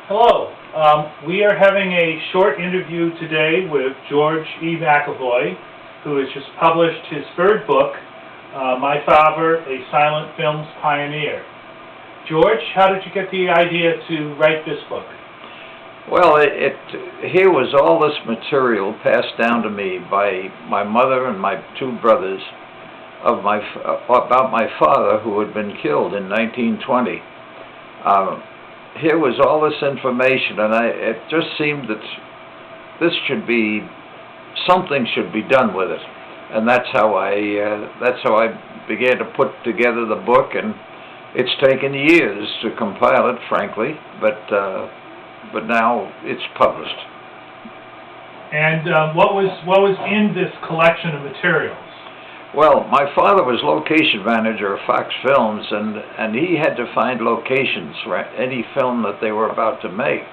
Hello. We are having a short interview today with George E McAvoy, who has just published his third book, My Father, a Silent Films Pioneer. George, how did you get the idea to write this book? Well, here was all this material passed down to me by my mother and my two brothers about my father, who had been killed in 1920. Here was all this information, and it just seemed that something should be done with it, and that's how I began to put together the book. And it's taken years to compile it, frankly, but now it's published. And what was in this collection of materials? Well, my father was location manager of Fox Films, and he had to find locations for any film that they were about to make.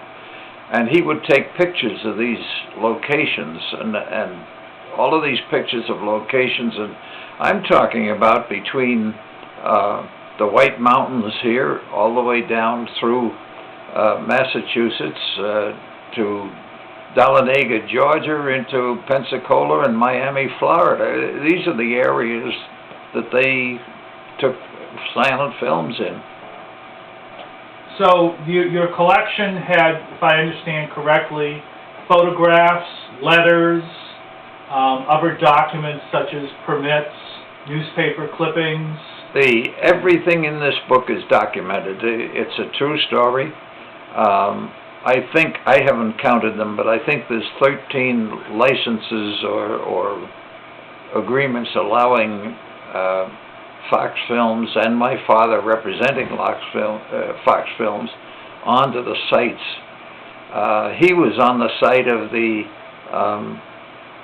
And he would take pictures of these locations, and all of these pictures of locations, and I'm talking about between the White Mountains here, all the way down through Massachusetts to Dahlonega, Georgia, into Pensacola and Miami, Florida. These are the areas that they took silent films in. So your collection had, if I understand correctly, photographs, letters, other documents such as permits, newspaper clippings. Everything in this book is documented. It's a true story. I think, I haven't counted them, but I think there's 13 licenses or agreements allowing Fox Films and my father representing Fox Films onto the sites. He was on the site of the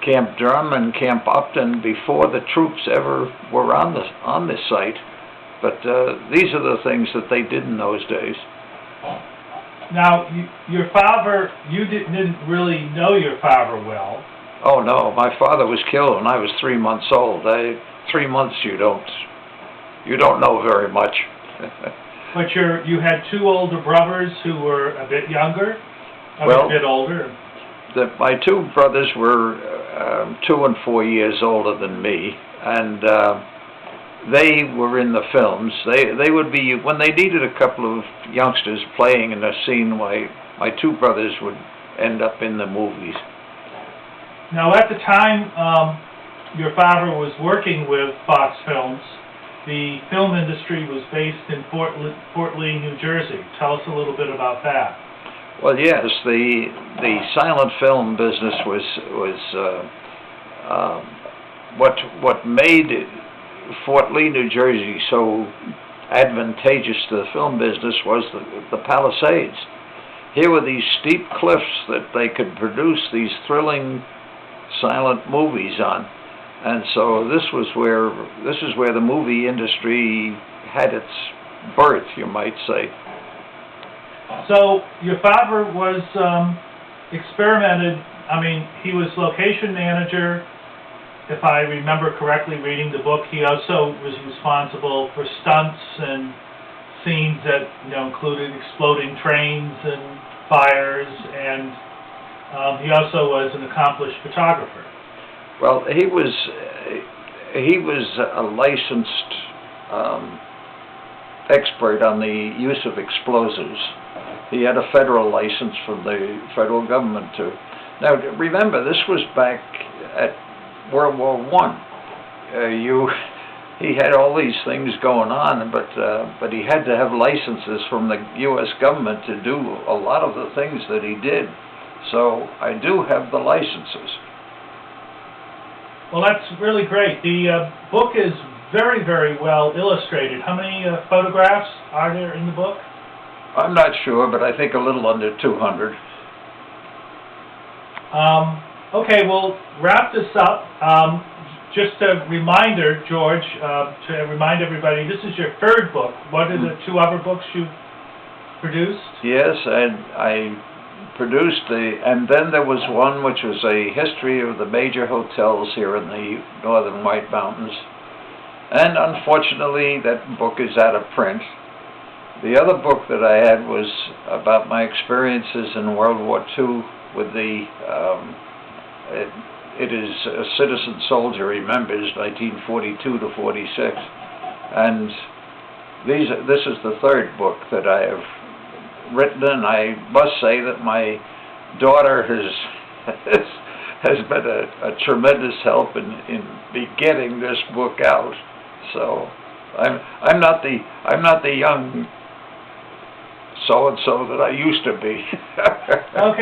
Camp Drum and Camp Upton before the troops ever were on the site. But these are the things that they did in those days. Now, your father, you didn't really know your father well. Oh no, my father was killed when I was 3 months old. 3 months you don't know very much. But you had two older brothers who were a bit younger, a bit older. My two brothers were 2 and 4 years older than me, and they were in the films. They would be, when they needed a couple of youngsters playing in a scene, my two brothers would end up in the movies. Now, at the time your father was working with Fox Films, the film industry was based in Fort Lee, New Jersey. Tell us a little bit about that. Well, yes, the silent film business was what made Fort Lee, New Jersey so advantageous to the film business was the Palisades. Here were these steep cliffs that they could produce these thrilling silent movies on, and so this is where the movie industry had its birth, you might say. So your father was experimented. I mean, he was location manager. If I remember correctly, reading the book, he also was responsible for stunts and scenes that included exploding trains and fires, and he also was an accomplished photographer. Well, he was a licensed expert on the use of explosives. He had a federal license from the federal government too. Now, remember, this was back at World War I. He had all these things going on, but he had to have licenses from the U.S. government to do a lot of the things that he did. So I do have the licenses. Well, that's really great. The book is very, very well illustrated. How many photographs are there in the book? I'm not sure, but I think a little under 200. Okay, we'll wrap this up. Just a reminder, George, to remind everybody, this is your third book. What are the two other books you produced? Yes, I produced and then there was one which was a history of the major hotels here in the northern White Mountains. And unfortunately, that book is out of print. The other book that I had was about my experiences in World War II with the, it is a Citizen Soldier Remembers, 1942 to 46. And this is the third book that I have written, and I must say that my daughter has been a tremendous help in me getting this book out. So I'm not the young so and so that I used to be. Okay.